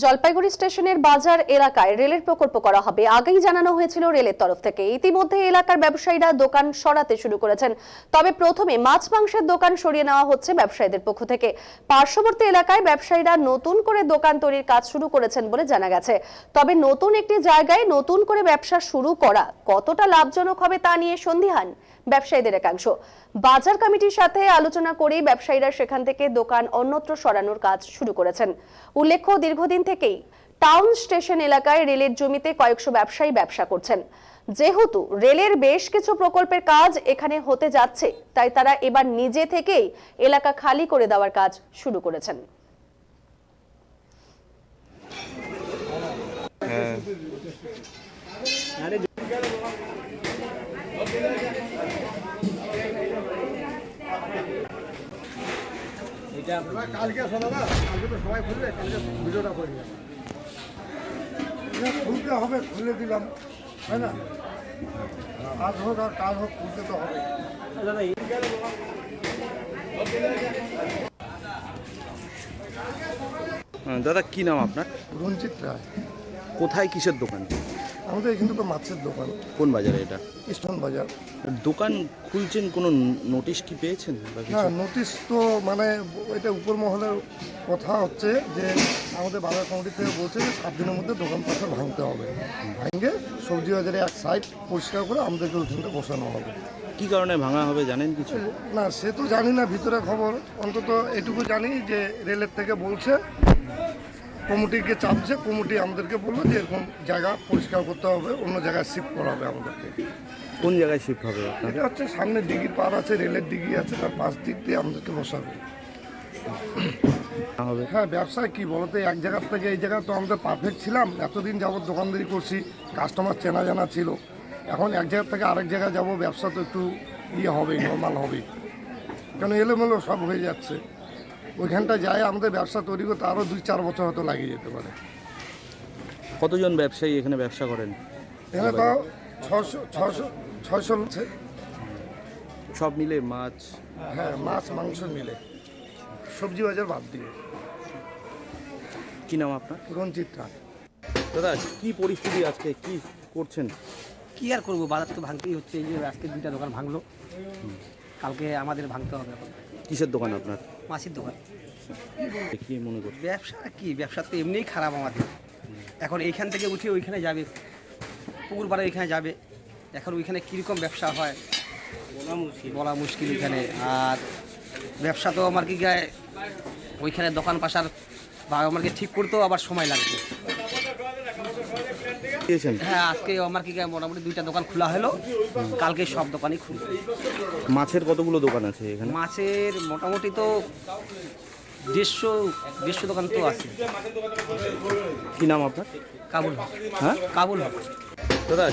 জলপাইগুড়ি স্টেশনের বাজার এলাকায় রেলের প্রকল্প করা হবে। আগেই জানানো হয়েছিল রেলের তরফ থেকে। ইতিমধ্যে এলাকার ব্যবসায়ীরা দোকান সরাতে শুরু করেছেন। তবে প্রথমে মাছ মাংসের দোকান সরিয়ে নেওয়া হচ্ছে ব্যবসায়ীদের পক্ষ থেকে। পার্শ্ববর্তী এলাকায় ব্যবসায়ীরা নতুন করে দোকান তৈরির কাজ শুরু করেছেন বলে জানা গেছে। তবে নতুন একটি জায়গায় নতুন করে ব্যবসা শুরু করা কতটা লাভজনক হবে তা নিয়ে সন্দিহান ব্যবসায়ীদের একাংশ। বাজার কমিটির সাথে আলোচনা করেই ব্যবসায়ীরা সেখান থেকে দোকান অন্যত্র সরানোর কাজ শুরু করেছেন। উল্লেখ্য, দীর্ঘদিন থেকেই টাউন স্টেশন এলাকায় রেলের জমিতে কয়েকশো ব্যবসায়ী ব্যবসা করছেন। যেহেতু রেলের বেশ কিছু প্রকল্পের কাজ এখানে হতে যাচ্ছে, তাই তারা এবার নিজে থেকেই এলাকা খালি করে দেওয়ার কাজ শুরু করেছেন। কালকে তো সবাই খুলবে, কালকে ভিডিওটা করি খুলতে হবে, খুলে দিলাম, তাই না? আজ হোক আর কাল হোক, খুলতে তো হবে। দাদা কি নাম আপনার? রঞ্জিত রায়। কোথায় কিসের দোকান? আমাদের এখানে তো মাছের দোকান। কোন বাজারে এটা? ইস্টন বাজার। দোকান খুলছেন, কোনো নোটিশ কি পেয়েছেন বা কিছু? হ্যাঁ, নোটিশ তো মানে এটা উপর মহলের কথা হচ্ছে যে আমাদের বাজার কমিটি থেকে বলছে যে 7 দিনের মধ্যে দোকান পাশে ভাঙতে হবে। ভাঙে সবজি বাজারে এক সাইড পরিষ্কার করে আমাদেরকে ওইখানটা বসানো হবে। কি কারণে ভাঙা হবে জানেন কিছু? না, সে তো জানি না ভিতরে খবর, অন্তত এটুকু জানি যে রেলের থেকে বলছে, কমিটিকে চাপছে, কমিটি আমাদেরকে বললো যে এরকম জায়গা পরিষ্কার করতে হবে, অন্য জায়গায় শিফট করা হবে আমাদেরকে। কোন জায়গায় শিফট হবে আপনাদের? এটা হচ্ছে সামনে দিঘির পার আছে, রেলের দিঘি আছে, তার পাশ দিক দিয়ে আমাদেরকে বসাবে। হবে হ্যাঁ, ব্যবসায় কি বলতো, এক জায়গার থেকে এই জায়গা তো আমাদের পারফেক্ট ছিলাম, এতদিন যাবত দোকানদারি করছি, কাস্টমার চেনা জানা ছিল। এখন এক জায়গা থেকে আরেক জায়গায় যাব, ব্যবসা তো একটু হবে, নর্মাল হবে, কেন এলোমেলো সব হয়ে যাচ্ছে। ওইখানটা যাই আমাদের ব্যবসা তৈরি করতে আরও 2-4 বছর হয়তো লাগিয়ে যেতে পারে। কতজন ব্যবসায়ী এখানে ব্যবসা করেন? এখানে তাও 600 আছে। সব মিলে মাছ? হ্যাঁ, মাছ মাংস মিলে, সবজি বাজার বাদ দিয়ে। কি নাম আপনার? রঞ্জিত রায়। দাদা কি পরিস্থিতি, আজকে কি করছেন? কি আর করবো, বাজার তো ভাঙতেই হচ্ছে। এই যে আজকে 2টা দোকান ভাঙলো, কালকে আমাদের ভাঙতে হবে। এখন কিসের দোকান আপনার? মাছের দোকান। কি মনে করছেন? ব্যবসা কি, ব্যবসা তো এমনিই খারাপ আমাদের। এখন এইখান থেকে উঠে ওইখানে যাবে, পুকুর পাড়ে ওইখানে যাবে, এখন ওইখানে কীরকম ব্যবসা হয় বলা মুশকিল এখানে। আর ব্যবসা তো আমার কি গায়ে, ওইখানে দোকান পাশার বা আমাকে ঠিক করতেও আবার সময় লাগবে। দিয়েছেন? হ্যাঁ, আজকে আমার কি গায়ে মোটামুটি 2টা দোকান খোলা হলো, কালকে সব দোকানই খুলবে। মাছের কতগুলো দোকান আছে এখানে? মাছের মোটামুটি তো 150 দোকান তো আছে। কি নাম আপনার? কাবুল হক। হ্যাঁ কাবুল হক। দাদা